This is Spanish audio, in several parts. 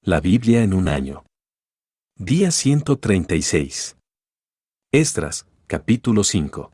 La Biblia en un año. Día 136. Esdras, capítulo 5.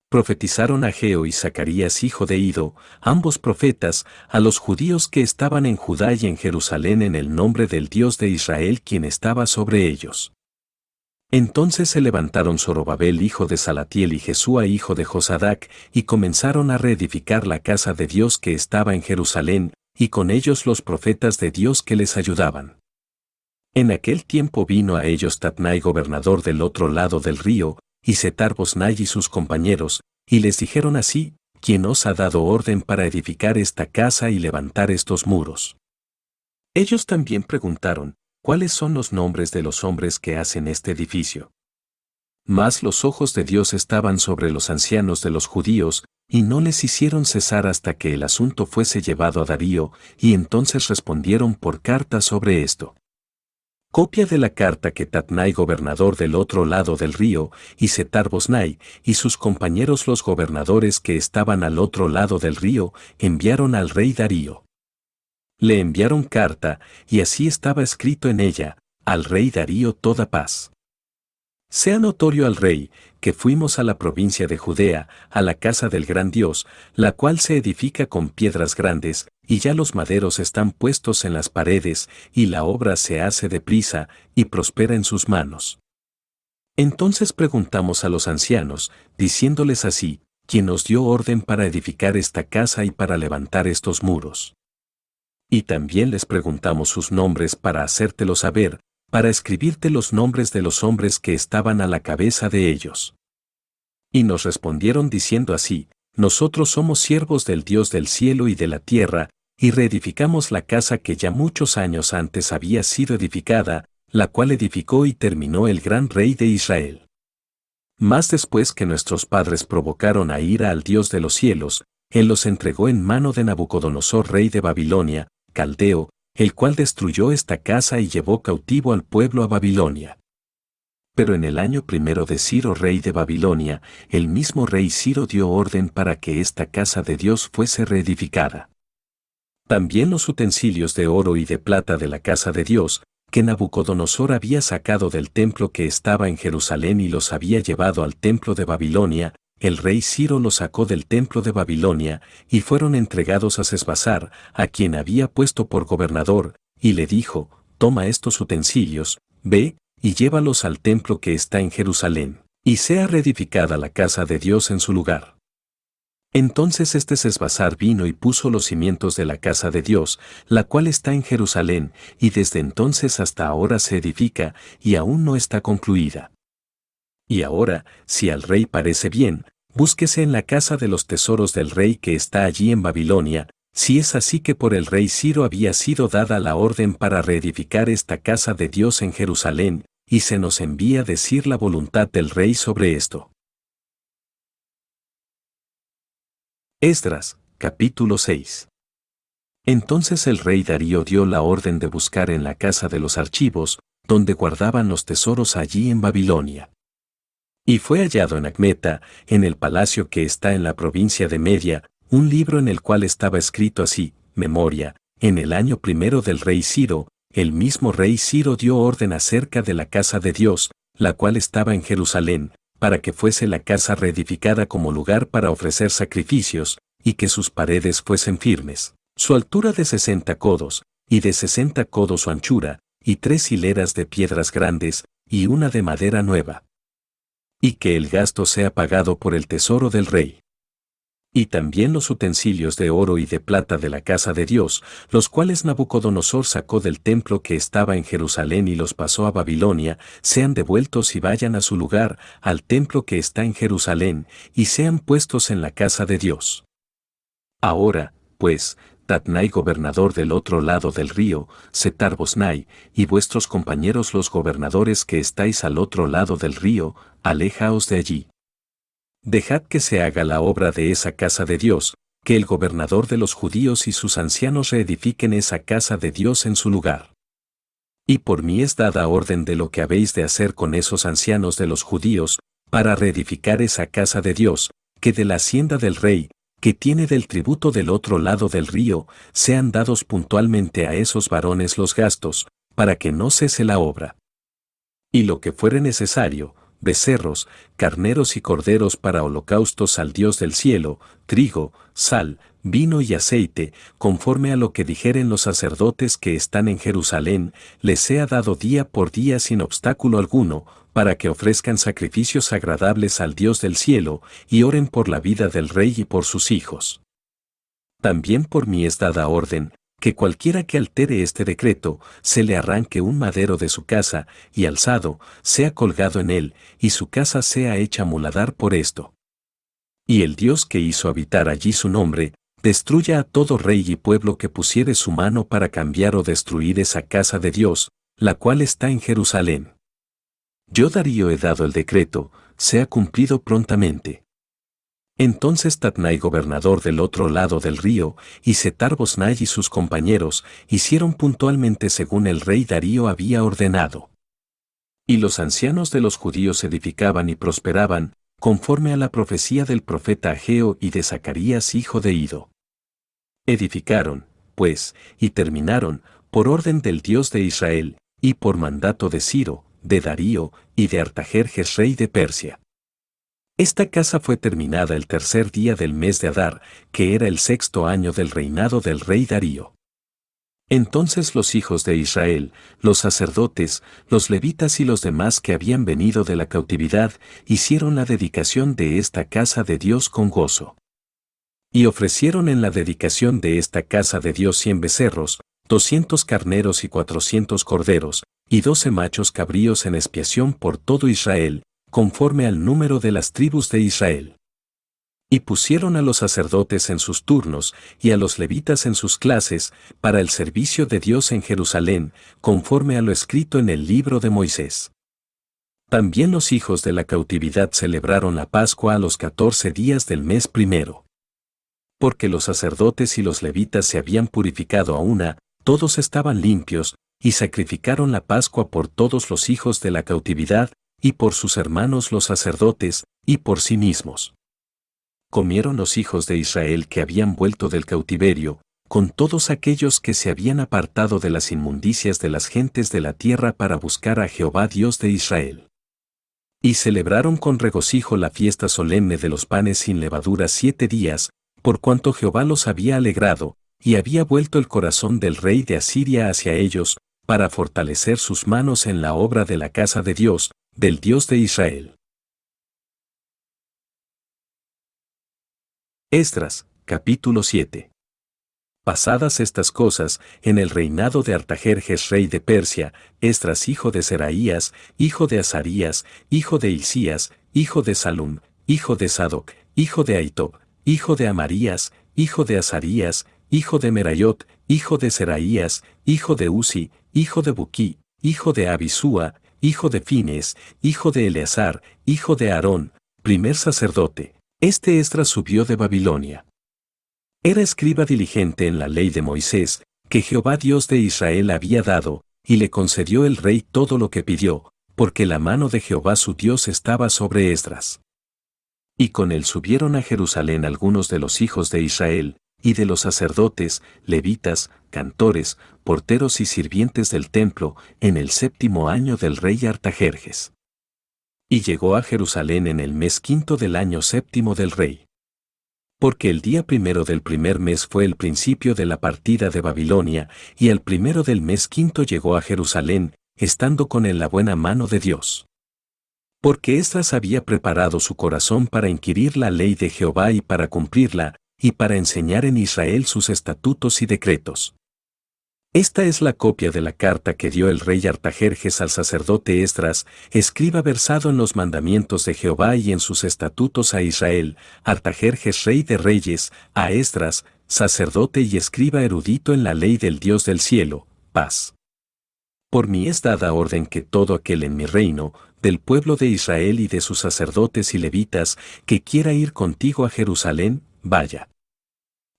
Profetizaron Ageo y Zacarías hijo de Ido, ambos profetas, a los judíos que estaban en Judá y en Jerusalén en el nombre del Dios de Israel quien estaba sobre ellos. Entonces se levantaron Zorobabel hijo de Salatiel y Jesúa hijo de Josadac, y comenzaron a reedificar la casa de Dios que estaba en Jerusalén, y con ellos los profetas de Dios que les ayudaban. En aquel tiempo vino a ellos Tatnai gobernador del otro lado del río, y Setar-Bosnai y sus compañeros, y les dijeron así: ¿Quién os ha dado orden para edificar esta casa y levantar estos muros? Ellos también preguntaron: ¿cuáles son los nombres de los hombres que hacen este edificio? Mas los ojos de Dios estaban sobre los ancianos de los judíos, y no les hicieron cesar hasta que el asunto fuese llevado a Darío, y entonces respondieron por carta sobre esto. Copia de la carta que Tatnai gobernador del otro lado del río, y Setar-Bosnai, y sus compañeros los gobernadores que estaban al otro lado del río, enviaron al rey Darío. Le enviaron carta, y así estaba escrito en ella: al rey Darío toda paz. Sea notorio al rey, que fuimos a la provincia de Judea, a la casa del gran Dios, la cual se edifica con piedras grandes, y ya los maderos están puestos en las paredes, y la obra se hace deprisa, y prospera en sus manos. Entonces preguntamos a los ancianos, diciéndoles así: ¿quién nos dio orden para edificar esta casa y para levantar estos muros? Y también les preguntamos sus nombres para hacértelo saber, para escribirte los nombres de los hombres que estaban a la cabeza de ellos. Y nos respondieron diciendo así: nosotros somos siervos del Dios del cielo y de la tierra, y reedificamos la casa que ya muchos años antes había sido edificada, la cual edificó y terminó el gran rey de Israel. Mas después que nuestros padres provocaron a ira al Dios de los cielos, Él los entregó en mano de Nabucodonosor rey de Babilonia, caldeo, el cual destruyó esta casa y llevó cautivo al pueblo a Babilonia. Pero en el año primero de Ciro rey de Babilonia, el mismo rey Ciro dio orden para que esta casa de Dios fuese reedificada. También los utensilios de oro y de plata de la casa de Dios, que Nabucodonosor había sacado del templo que estaba en Jerusalén y los había llevado al templo de Babilonia, el rey Ciro los sacó del templo de Babilonia, y fueron entregados a Sesbazar, a quien había puesto por gobernador, y le dijo: toma estos utensilios, ve, y llévalos al templo que está en Jerusalén, y sea reedificada la casa de Dios en su lugar. Entonces este Sesbazar vino y puso los cimientos de la casa de Dios, la cual está en Jerusalén, y desde entonces hasta ahora se edifica, y aún no está concluida. Y ahora, si al rey parece bien, búsquese en la casa de los tesoros del rey que está allí en Babilonia, si es así que por el rey Ciro había sido dada la orden para reedificar esta casa de Dios en Jerusalén, y se nos envía decir la voluntad del rey sobre esto. Esdras, capítulo 6. Entonces el rey Darío dio la orden de buscar en la casa de los archivos, donde guardaban los tesoros allí en Babilonia. Y fue hallado en Acmeta, en el palacio que está en la provincia de Media, un libro en el cual estaba escrito así: memoria, en el año primero del rey Ciro, el mismo rey Ciro dio orden acerca de la casa de Dios, la cual estaba en Jerusalén, para que fuese la casa reedificada como lugar para ofrecer sacrificios, y que sus paredes fuesen firmes, su altura de 60 codos, y de 60 codos su anchura, y 3 hileras de piedras grandes, y una de madera nueva. Y que el gasto sea pagado por el tesoro del rey. Y también los utensilios de oro y de plata de la casa de Dios, los cuales Nabucodonosor sacó del templo que estaba en Jerusalén y los pasó a Babilonia, sean devueltos y vayan a su lugar, al templo que está en Jerusalén, y sean puestos en la casa de Dios. Ahora, pues, Tatnai gobernador del otro lado del río, Setar-Bosnai, y vuestros compañeros los gobernadores que estáis al otro lado del río, alejaos de allí. Dejad que se haga la obra de esa casa de Dios, que el gobernador de los judíos y sus ancianos reedifiquen esa casa de Dios en su lugar. Y por mí es dada orden de lo que habéis de hacer con esos ancianos de los judíos, para reedificar esa casa de Dios, que de la hacienda del rey, que tiene del tributo del otro lado del río, sean dados puntualmente a esos varones los gastos, para que no cese la obra. Y lo que fuere necesario, becerros, carneros y corderos para holocaustos al Dios del cielo, trigo, sal, vino y aceite, conforme a lo que dijeren los sacerdotes que están en Jerusalén, les sea dado día por día sin obstáculo alguno, para que ofrezcan sacrificios agradables al Dios del cielo, y oren por la vida del rey y por sus hijos. También por mí es dada orden, que cualquiera que altere este decreto, se le arranque un madero de su casa, y alzado, sea colgado en él, y su casa sea hecha muladar por esto. Y el Dios que hizo habitar allí su nombre, destruya a todo rey y pueblo que pusiere su mano para cambiar o destruir esa casa de Dios, la cual está en Jerusalén. Yo Darío he dado el decreto, sea cumplido prontamente. Entonces Tatnai, gobernador del otro lado del río, y Setar-Bosnai y sus compañeros, hicieron puntualmente según el rey Darío había ordenado. Y los ancianos de los judíos edificaban y prosperaban, conforme a la profecía del profeta Ageo y de Zacarías hijo de Ido. Edificaron, pues, y terminaron, por orden del Dios de Israel, y por mandato de Ciro, de Darío, y de Artajerjes rey de Persia. Esta casa fue terminada el tercer día del mes de Adar, que era el 6º año del reinado del rey Darío. Entonces los hijos de Israel, los sacerdotes, los levitas y los demás que habían venido de la cautividad, hicieron la dedicación de esta casa de Dios con gozo. Y ofrecieron en la dedicación de esta casa de Dios 100 becerros, 200 carneros y 400 corderos, y 12 machos cabríos en expiación por todo Israel, conforme al número de las tribus de Israel. Y pusieron a los sacerdotes en sus turnos, y a los levitas en sus clases, para el servicio de Dios en Jerusalén, conforme a lo escrito en el libro de Moisés. También los hijos de la cautividad celebraron la Pascua a los 14 días del mes primero. Porque los sacerdotes y los levitas se habían purificado a una, todos estaban limpios, y sacrificaron la Pascua por todos los hijos de la cautividad, y por sus hermanos los sacerdotes, y por sí mismos. Comieron los hijos de Israel que habían vuelto del cautiverio, con todos aquellos que se habían apartado de las inmundicias de las gentes de la tierra para buscar a Jehová Dios de Israel. Y celebraron con regocijo la fiesta solemne de los panes sin levadura 7 días, por cuanto Jehová los había alegrado, y había vuelto el corazón del rey de Asiria hacia ellos, para fortalecer sus manos en la obra de la casa de Dios, del Dios de Israel. Esdras, capítulo 7. Pasadas estas cosas, en el reinado de Artajerjes rey de Persia, Esdras hijo de Seraías, hijo de Azarías, hijo de Hilcías, hijo de Salum, hijo de Sadoc, hijo de Ahitob, hijo de Amarías, hijo de Azarías, hijo de Merayot, hijo de Seraías, hijo de Uzi, hijo de Buquí, hijo de Abisúa, hijo de Fines, hijo de Eleazar, hijo de Aarón, primer sacerdote. Este Esdras subió de Babilonia. Era escriba diligente en la ley de Moisés, que Jehová Dios de Israel había dado, y le concedió el rey todo lo que pidió, porque la mano de Jehová su Dios estaba sobre Esdras. Y con él subieron a Jerusalén algunos de los hijos de Israel, y de los sacerdotes, levitas, cantores, porteros y sirvientes del templo, en el 7º año del rey Artajerjes. Y llegó a Jerusalén en el mes 5 del año 7 del rey. Porque el día primero del primer mes fue el principio de la partida de Babilonia, y el primero del mes 5 llegó a Jerusalén, estando con él la buena mano de Dios. Porque Esdras había preparado su corazón para inquirir la ley de Jehová y para cumplirla, y para enseñar en Israel sus estatutos y decretos. Esta es la copia de la carta que dio el rey Artajerjes al sacerdote Esdras, escriba versado en los mandamientos de Jehová y en sus estatutos a Israel, Artajerjes rey de reyes, a Esdras, sacerdote y escriba erudito en la ley del Dios del cielo, paz. Por mí es dada orden que todo aquel en mi reino, del pueblo de Israel y de sus sacerdotes y levitas, que quiera ir contigo a Jerusalén, vaya.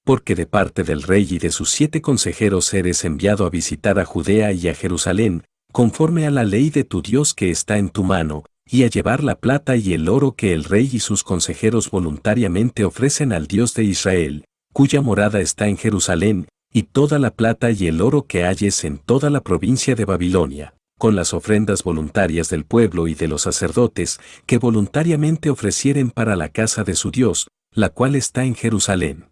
Porque de parte del rey y de sus 7 consejeros eres enviado a visitar a Judea y a Jerusalén, conforme a la ley de tu Dios que está en tu mano, y a llevar la plata y el oro que el rey y sus consejeros voluntariamente ofrecen al Dios de Israel, cuya morada está en Jerusalén, y toda la plata y el oro que halles en toda la provincia de Babilonia, con las ofrendas voluntarias del pueblo y de los sacerdotes, que voluntariamente ofrecieren para la casa de su Dios, la cual está en Jerusalén.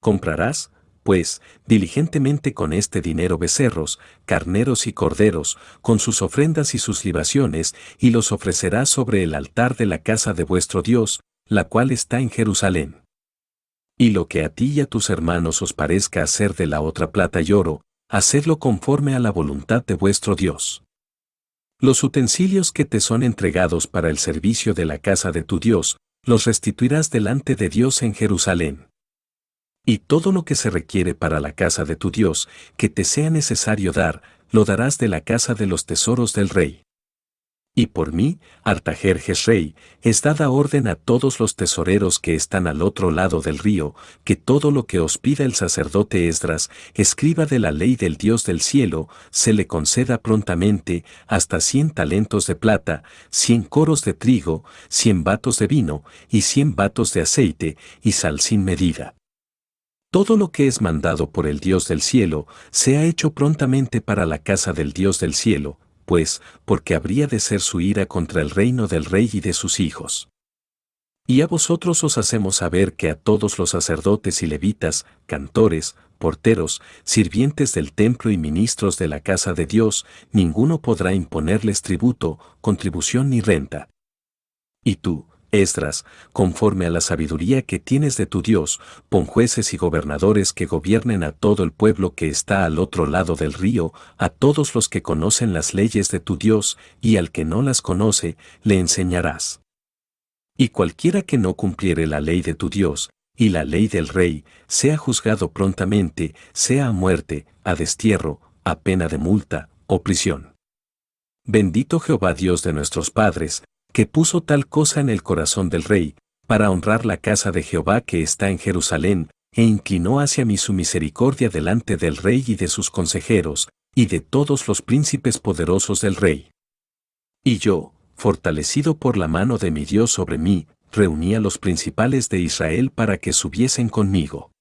Comprarás, pues, diligentemente con este dinero becerros, carneros y corderos, con sus ofrendas y sus libaciones, y los ofrecerás sobre el altar de la casa de vuestro Dios, la cual está en Jerusalén. Y lo que a ti y a tus hermanos os parezca hacer de la otra plata y oro, hacedlo conforme a la voluntad de vuestro Dios. Los utensilios que te son entregados para el servicio de la casa de tu Dios, los restituirás delante de Dios en Jerusalén. Y todo lo que se requiere para la casa de tu Dios, que te sea necesario dar, lo darás de la casa de los tesoros del rey. Y por mí, Artajerjes rey, es dada orden a todos los tesoreros que están al otro lado del río, que todo lo que os pida el sacerdote Esdras, escriba de la ley del Dios del cielo, se le conceda prontamente, hasta 100 talentos de plata, 100 coros de trigo, 100 batos de vino, y 100 batos de aceite, y sal sin medida. Todo lo que es mandado por el Dios del cielo, sea hecho prontamente para la casa del Dios del cielo, pues, porque habría de ser su ira contra el reino del rey y de sus hijos. Y a vosotros os hacemos saber que a todos los sacerdotes y levitas, cantores, porteros, sirvientes del templo y ministros de la casa de Dios, ninguno podrá imponerles tributo, contribución ni renta. Y tú, Esdras, conforme a la sabiduría que tienes de tu Dios, pon jueces y gobernadores que gobiernen a todo el pueblo que está al otro lado del río, a todos los que conocen las leyes de tu Dios, y al que no las conoce, le enseñarás. Y cualquiera que no cumpliere la ley de tu Dios, y la ley del rey, sea juzgado prontamente, sea a muerte, a destierro, a pena de multa, o prisión. Bendito Jehová Dios de nuestros padres, que puso tal cosa en el corazón del rey, para honrar la casa de Jehová que está en Jerusalén, e inclinó hacia mí su misericordia delante del rey y de sus consejeros, y de todos los príncipes poderosos del rey. Y yo, fortalecido por la mano de mi Dios sobre mí, reuní a los principales de Israel para que subiesen conmigo.